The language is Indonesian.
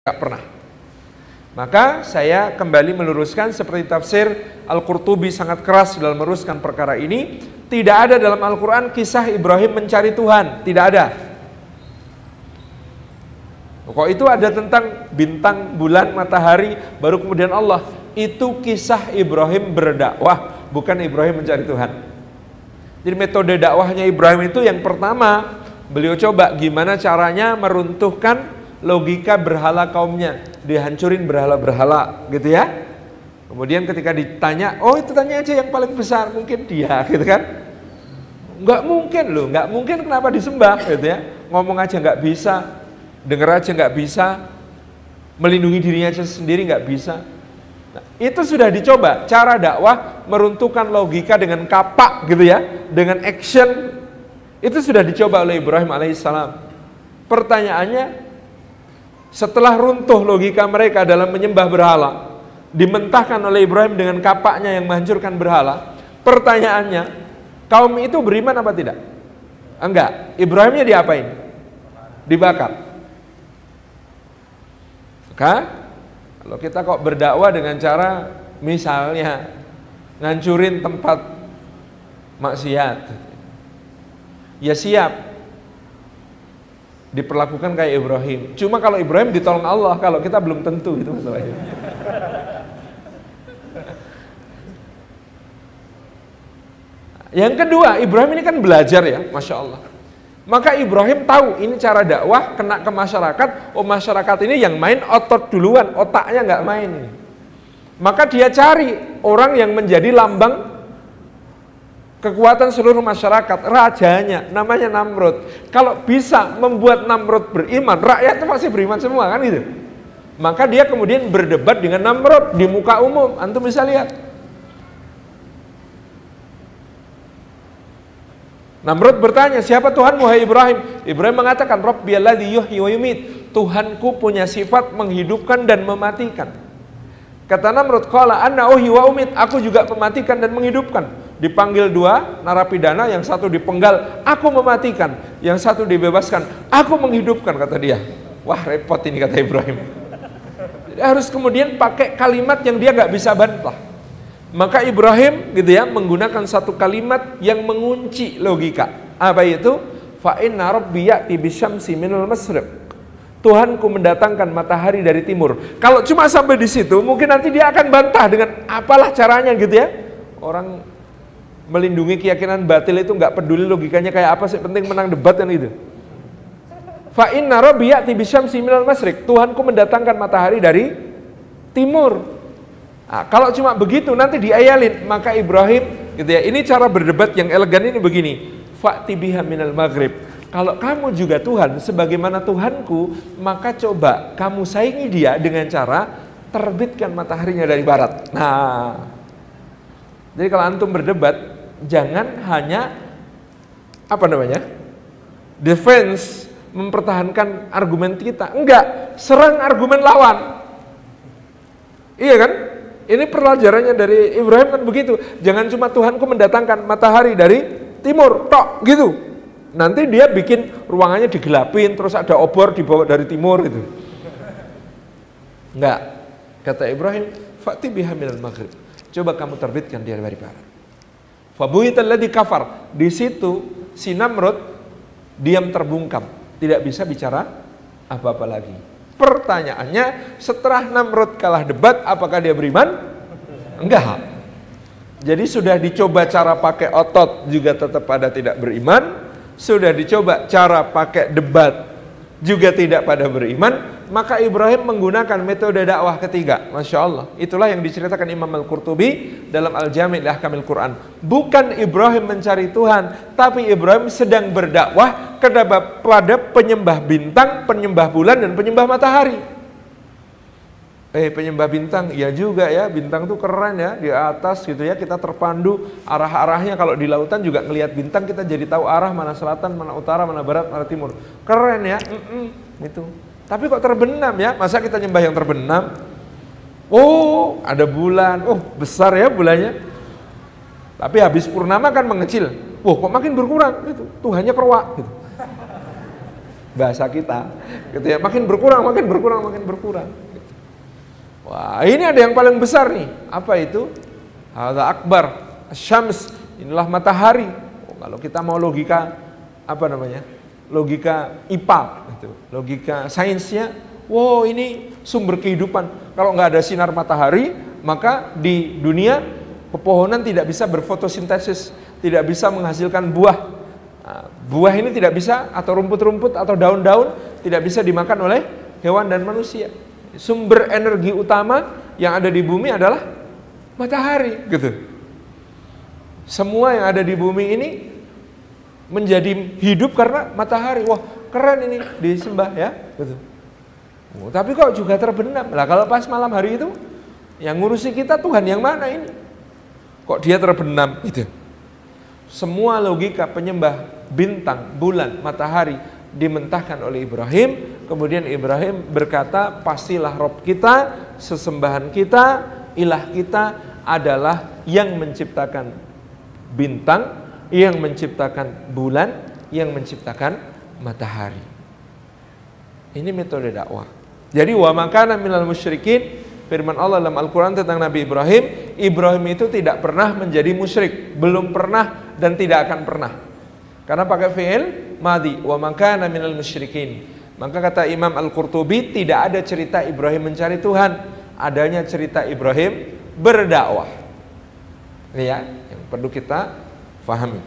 Nggak pernah. Maka saya kembali meluruskan seperti tafsir Al-Qurtubi sangat keras dalam meluruskan perkara ini. Tidak ada dalam Al-Quran kisah Ibrahim mencari Tuhan, tidak ada. Kok itu ada tentang bintang, bulan, matahari, baru kemudian Allah. Itu kisah Ibrahim berdakwah, bukan Ibrahim mencari Tuhan. Jadi metode dakwahnya Ibrahim itu yang pertama, beliau coba gimana caranya meruntuhkan logika berhala kaumnya, dihancurin berhala-berhala gitu ya. Kemudian ketika ditanya, oh itu tanya aja yang paling besar, mungkin dia gitu kan. Nggak mungkin loh, nggak mungkin kenapa disembah gitu ya. Ngomong aja nggak bisa, dengar aja nggak bisa, melindungi dirinya aja sendiri nggak bisa. Nah, itu sudah dicoba, cara dakwah meruntuhkan logika dengan kapak gitu ya, dengan action. Itu sudah dicoba oleh Ibrahim alaihissalam. Pertanyaannya, setelah runtuh logika mereka dalam menyembah berhala, dimentahkan oleh Ibrahim dengan kapaknya yang menghancurkan berhala. Pertanyaannya, kaum itu beriman apa tidak? Enggak. Ibrahimnya diapain? Dibakar. Maka kalau kita kok berdakwah dengan cara misalnya ngancurin tempat maksiat, ya siap diperlakukan kayak Ibrahim. Cuma kalau Ibrahim ditolong Allah, kalau kita belum tentu, itu masalahnya. Yang kedua, Ibrahim ini kan belajar ya, Masya Allah. Maka Ibrahim tahu ini cara dakwah, kena ke masyarakat. Oh, masyarakat ini yang main otot duluan, otaknya nggak main. Maka dia cari orang yang menjadi lambang kekuatan seluruh masyarakat, rajanya, namanya Namrud. Kalau bisa membuat Namrud beriman, rakyat itu masih beriman semua kan gitu. Maka dia kemudian berdebat dengan Namrud di muka umum. Antum bisa lihat. Namrud bertanya, siapa Tuhanmu hai Ibrahim? Ibrahim mengatakan, Rabbiyalladzi yuhyi wa yumit. Tuhanku punya sifat menghidupkan dan mematikan. Kata Namrud, qala anna uhyi wa umit. Aku juga mematikan dan menghidupkan. Dipanggil dua narapidana, yang satu dipenggal, aku mematikan. Yang satu dibebaskan, aku menghidupkan, kata dia. Wah, repot ini, kata Ibrahim. Jadi harus kemudian pakai kalimat yang dia nggak bisa bantah. Maka Ibrahim gitu ya menggunakan satu kalimat yang mengunci logika. Apa itu? Fa inna rabbi ya'ti bisyamsi minal masriq. Tuhanku mendatangkan matahari dari timur. Kalau cuma sampai di situ, mungkin nanti dia akan bantah dengan apalah caranya gitu ya. Orang melindungi keyakinan batil itu nggak peduli logikanya kayak apa sih, penting menang debat kan itu. Fa inna rabbi ya'ti bisyamsi minal masriq. Tuhanku mendatangkan matahari dari timur. Nah, kalau cuma begitu nanti diayalin. Maka Ibrahim gitu ya, ini cara berdebat yang elegan ini begini, fa'ti biha minal maghrib. Kalau kamu juga Tuhan sebagaimana Tuhanku, maka coba kamu saingi dia dengan cara terbitkan mataharinya dari barat. Nah, jadi kalau antum berdebat jangan hanya apa namanya defense, mempertahankan argumen kita, enggak, serang argumen lawan. Iya kan? Ini pelajarannya dari Ibrahim kan begitu. Jangan cuma Tuhanku mendatangkan matahari dari timur, tok gitu. Nanti dia bikin ruangannya digelapin, terus ada obor dibawa dari timur gitu. Enggak. Kata Ibrahim, fa'ti biha minal maghrib. Coba kamu terbitkan dia dari barat. Fabuhital ladzi kafar. Di situ si Namrud diam terbungkam, tidak bisa bicara apa-apa lagi. Pertanyaannya, setelah Namrud kalah debat, apakah dia beriman? Enggak. Jadi sudah dicoba cara pakai otot juga tetap pada tidak beriman. Sudah dicoba cara pakai debat juga tidak pada beriman. Maka Ibrahim menggunakan metode dakwah ketiga. Masya Allah. Itulah yang diceritakan Imam Al-Qurtubi dalam Al-Jami' li Ahkamil Quran. Bukan Ibrahim mencari Tuhan, tapi Ibrahim sedang berdakwah kepada penyembah bintang, penyembah bulan, dan penyembah matahari. Penyembah bintang, ya juga ya, bintang tuh keren ya, di atas gitu ya, kita terpandu arah-arahnya. Kalau di lautan juga ngelihat bintang, kita jadi tahu arah mana selatan, mana utara, mana barat, mana timur. Keren ya, gitu. Tapi kok terbenam ya, masa kita nyembah yang terbenam? Oh, ada bulan, oh besar ya bulannya. Tapi habis purnama kan mengecil, wah kok makin berkurang gitu, Tuhannya kerwak gitu. bahasa kita, gitu ya. Makin berkurang. Wah, ini ada yang paling besar nih. Apa itu? Hadza akbar, syams. Inilah matahari. Kalau kita mau logika logika IPA, gitu. Logika sainsnya, wow, ini sumber kehidupan. Kalau nggak ada sinar matahari, maka di dunia pepohonan tidak bisa berfotosintesis, tidak bisa menghasilkan buah. Nah, buah ini tidak bisa, atau rumput-rumput atau daun-daun tidak bisa dimakan oleh hewan dan manusia. Sumber energi utama yang ada di bumi adalah matahari, gitu. Semua yang ada di bumi ini menjadi hidup karena matahari. Wah, keren ini disembah ya, gitu. Tapi kok juga terbenam. Lah kalau pas malam hari itu yang ngurusi kita Tuhan yang mana ini? Kok dia terbenam gitu. Semua logika penyembah bintang, bulan, matahari dimentahkan oleh Ibrahim. Kemudian Ibrahim berkata, pastilah Rob kita, sesembahan kita, ilah kita adalah yang menciptakan bintang, yang menciptakan bulan, yang menciptakan matahari. Ini metode dakwah. Jadi wa makana minal musyrikin, firman Allah dalam Al-Quran tentang Nabi Ibrahim, Ibrahim itu tidak pernah menjadi musyrik, belum pernah dan tidak akan pernah. Karena pakai fi'il madhi, wa makana minal musyrikin. Maka kata Imam Al-Qurtubi, tidak ada cerita Ibrahim mencari Tuhan, adanya cerita Ibrahim berdakwah. Ini ya, yang perlu kita fahami.